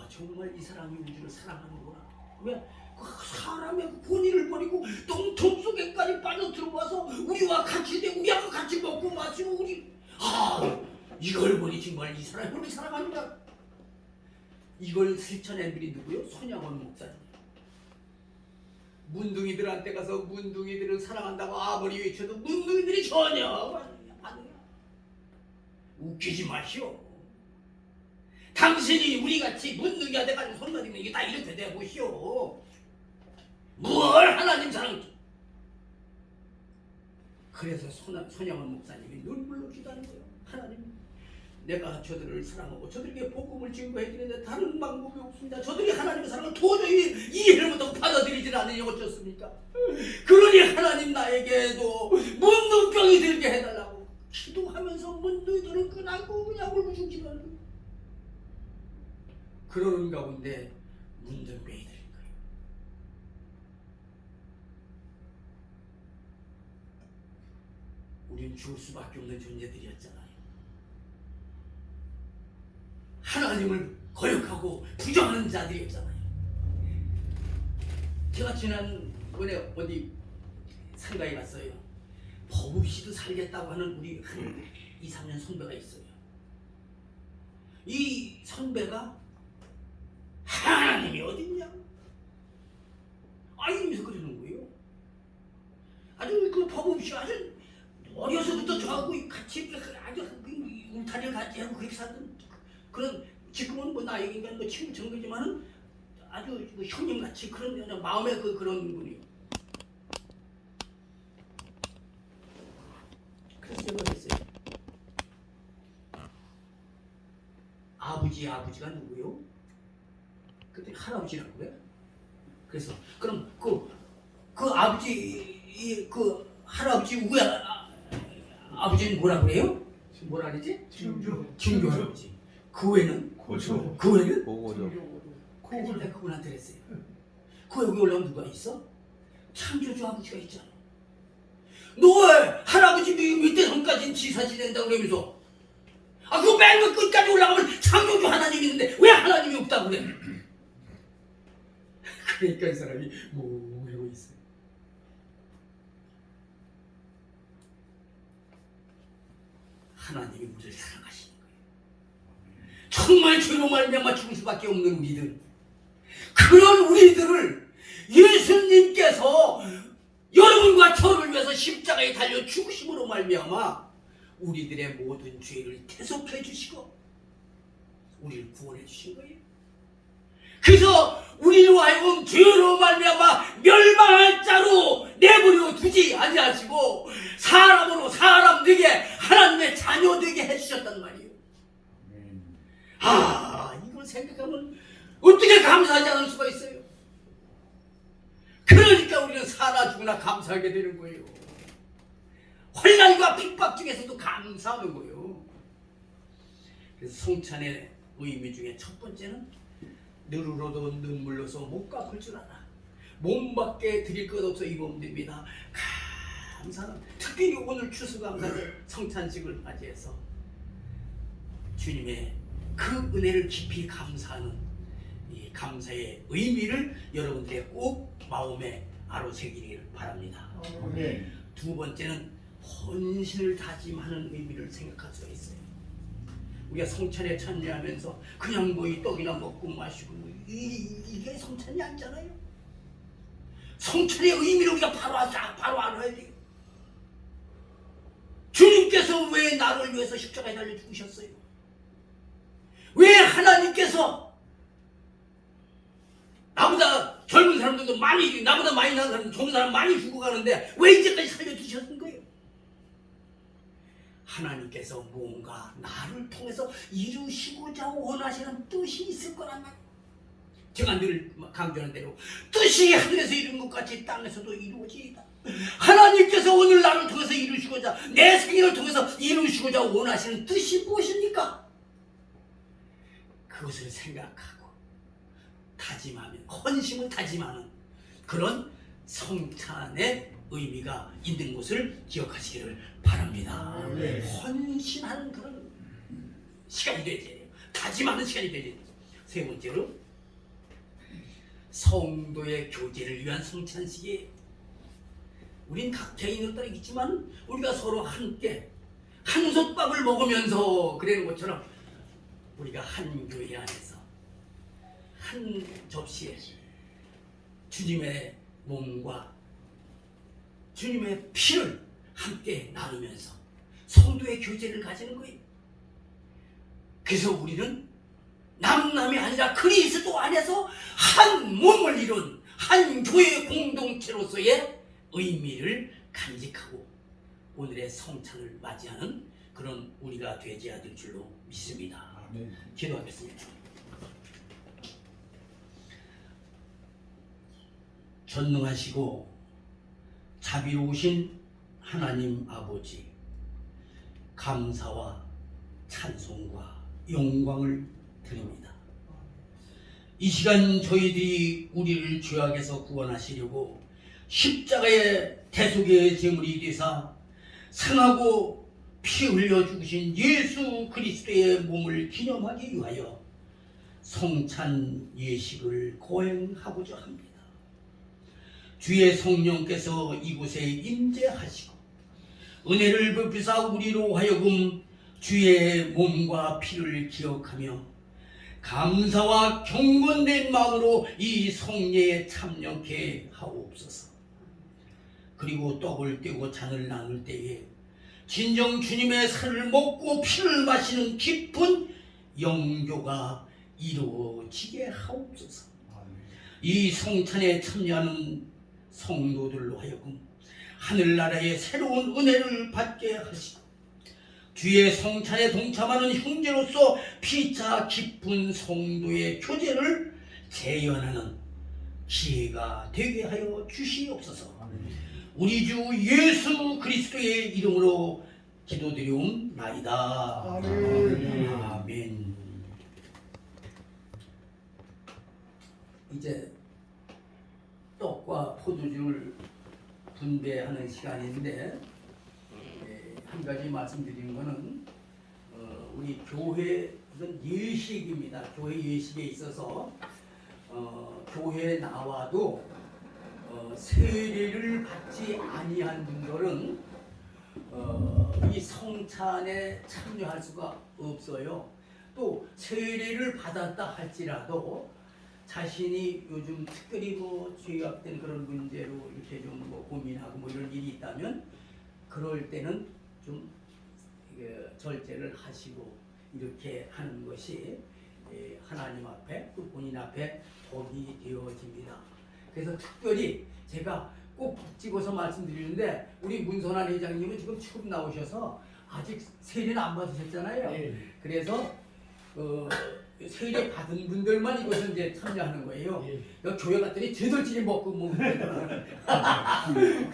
정말 이 사람이 우리를 사랑하는구나. 왜? 사람의 본의를 버리고 똥통 속에까지 빠져 들어와서 우리와 같이 되고 우리하고 같이 먹고 마시고 이걸 보니 정말 이 사람이 우리 사랑합니다. 이걸 실천한 분이 누구요? 손양원 목사님. 문둥이들한테 가서 문둥이들을 사랑한다고 아무리 외쳐도 문둥이들이 전혀 반응이 웃기지 마시오. 당신이 우리같이 문둥이한테 가지고 손 내리는 게 다 이렇게 돼 보시오. 뭘 하나님 사랑? 그래서 손양원 목사님이 눈물로 기도하는 거예요. 하나님, 내가 저들을 사랑하고 저들에게 복음을 증거해드리는데 다른 방법이 없습니다. 저들이 하나님의 사랑을 도저히 이해를 못하고 받아들이질 않으니 어쩌습니까? 그러니 하나님 나에게도 문둥병이 들게 해달라고 기도하면서 문둥이들은 끄나고 그냥 울부짖기만 하는, 그러는 가운데 문둥병이 들린 거예요. 우린 죽을 수밖에 없는 존재들이었잖아요. 하나님을 거역하고 부정하는 자들이었잖아요. 제가 지난번에 어디 상가에 갔어요. 법 없이도 살겠다고 하는 우리 한 2, 3년 선배가 있어요. 이 선배가 하나님이 어딨냐? 이러면서 그러는 거예요. 아주 그 법 없이 아주 어려서부터 저하고 같이 아주 울타리를 같이 하고 그렇게 살던, 그런, 지금은 뭐 나에게는 뭐 친구 정도지만은 아주 그 형님같이 그런 마음의 그런 분이요. 그래서 제가 그랬어요. 아버지가 누구요? 그때 할아버지라고요. 그래서 그럼 그 아버지 그 할아버지 우리 아버지는 뭐라 그래요? 뭐라 그러지? 증조 할아버지. 그 외에는? 고조. 그 외에는? 보고죠. 그래서 내가 그분한테 그랬어요. 그 여기 올라온 누가 있어? 창조주 아버지가 있잖아. 너 왜 할아버지 밑에 손까지는 지사 지낸다고 그러면서 그 맨 끝까지 올라가면 창조주 하나님이 있는데 왜 하나님이 없다고 그래? 그러니까 이 사람이 뭐 이러고 있어요. 하나님이 우리를 사랑하시는 거예요. 정말 죄로 말미암아 죽을 수밖에 없는 우리들, 그런 우리들을 예수님께서 여러분과 저를 위해서 십자가에 달려 죽으심으로 말미암아 우리들의 모든 죄를 대속해 주시고 우리를 구원해 주신 거예요. 그래서 우리로 하여금 죄로 말미암아 멸망할 자로 내버려 두지 아니하시고 사람으로 사람 되게 하나님의 자녀 되게 해주셨단 말이에요. 이걸 생각하면 어떻게 감사하지 않을 수가 있어요? 그러니까 우리는 살아 죽으나 감사하게 되는 거예요. 환난과 핍박 중에서도 감사하는 거예요. 그래서 성찬의 의미 중에 첫 번째는 느르러도 눈물로서 못 갚을 줄 알아. 몸밖에 드릴 것 없어 이 몸들입니다. 감사는 특별히 오늘 추수감사절 성찬식을 맞이해서 주님의 그 은혜를 깊이 감사하는 이 감사의 의미를 여러분들의 꼭 마음에 아로새기를 바랍니다. 아멘. 두 번째는 헌신을 다짐하는 의미를 생각할 수가 있어요. 우리가 성찬에 참여하면서 그냥 뭐 이 떡이나 먹고 마시고 이게 성찬이 아니잖아요. 성찬의 의미를 우리가 바로 알아야 돼요. 주님께서 왜 나를 위해서 십자가에 달려 죽으셨어요? 왜 하나님께서 나보다 젊은 사람들도 많이, 나보다 많이 나는 사람, 좋은 사람 많이 죽어가는데 왜 이제까지 살려두셨던 거예요? 하나님께서 뭔가 나를 통해서 이루시고자 원하시는 뜻이 있을 거란 말이에요. 제가 늘 강조하는 대로 뜻이 하늘에서 이룬 것 같이 땅에서도 이루어지이다. 하나님께서 오늘 나를 통해서 이루시고자, 내 생일을 통해서 이루시고자 원하시는 뜻이 무엇입니까? 그것을 생각하고 다짐하면, 헌심을 다짐하는 그런 성찬의 의미가 있는 것을 기억하시기를 바랍니다. 헌신하는 그런 시간이 되어야 돼요. 다짐하는 시간이 되어야 돼요. 세 번째로 성도의 교제를 위한 성찬식이에요. 우린 각 개인으로 따라 있지만 우리가 서로 함께 한솥밥을 먹으면서 그러는 것처럼 우리가 한 교회 안에서 한 접시에 주님의 몸과 주님의 피를 함께 나누면서 성도의 교제를 가지는 거예요. 그래서 우리는 남남이 아니라 그리스도 안에서 한 몸을 이룬 한 교회 공동체로서의 의미를 간직하고 오늘의 성찬을 맞이하는 그런 우리가 되어야 될 줄로 믿습니다. 아멘. 기도하겠습니다. 전능하시고 자비로우신 하나님 아버지, 감사와 찬송과 영광을 드립니다. 이 시간 저희들이 우리를 죄악에서 구원하시려고 십자가의 대속의 제물이 되사 상하고 피 흘려 죽으신 예수 그리스도의 몸을 기념하기 위하여 성찬 예식을 거행하고자 합니다. 주의 성령께서 이곳에 임재하시고 은혜를 베푸사 우리로 하여금 주의 몸과 피를 기억하며 감사와 경건된 마음으로 이 성례에 참여케 하옵소서. 그리고 떡을 떼고 잔을 나눌 때에 진정 주님의 살을 먹고 피를 마시는 깊은 영교가 이루어지게 하옵소서. 이 성찬에 참여하는 성도들로 하여금 하늘나라의 새로운 은혜를 받게 하시고 주의 성찬에 동참하는 형제로서 피차 깊은 성도의 교제를 재현하는 기회가 되게 하여 주시옵소서. 우리 주 예수 그리스도의 이름으로 기도드리옵나이다. 아멘. 아멘. 이제 떡과 포도주를 분배하는 시간인데 한 가지 말씀드리는 것은 우리 교회 이건 예식입니다. 교회 예식에 있어서 교회에 나와도 세례를 받지 아니한 분들은 이 성찬에 참여할 수가 없어요. 또 세례를 받았다 할지라도 자신이 요즘 특별히 뭐 죄악된 그런 문제로 이렇게 좀 뭐 고민하고 뭐 이런 일이 있다면 그럴 때는 좀 절제를 하시고 이렇게 하는 것이 하나님 앞에 또 본인 앞에 복이 되어집니다. 그래서 특별히 제가 꼭 집어서 말씀드리는데 우리 문선환 회장님은 지금 처음 나오셔서 아직 세례는 안 받으셨잖아요. 그래서 세례 받은 분들만 이것을 이제 참여하는 거예요. 여기 교회 갔더니 저들끼리 먹고 뭐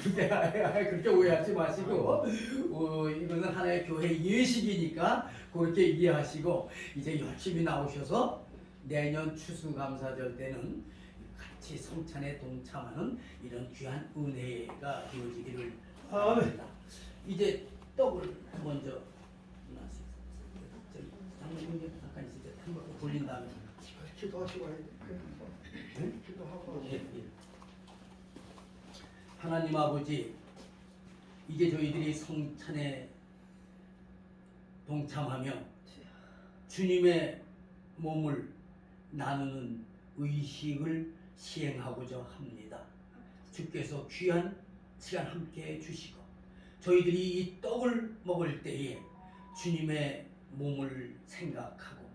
그렇게 오해하지 마시고 이것은 하나의 교회 예식이니까 그렇게 이해하시고 이제 열심히 나오셔서 내년 추수감사절 때는 같이 성찬에 동참하는 이런 귀한 은혜가 되어지기를 바랍니다. 이제 떡을 먼저 장로님 잠깐 있을 때 한번 돌린 다음에 기도하시고 와야 돼. 기도하고. 하나님 아버지, 이제 저희들이 성찬에 동참하며 주님의 몸을 나누는 의식을 시행하고자 합니다. 주께서 귀한 시간 함께 해주시고 저희들이 이 떡을 먹을 때에 주님의 몸을 생각하고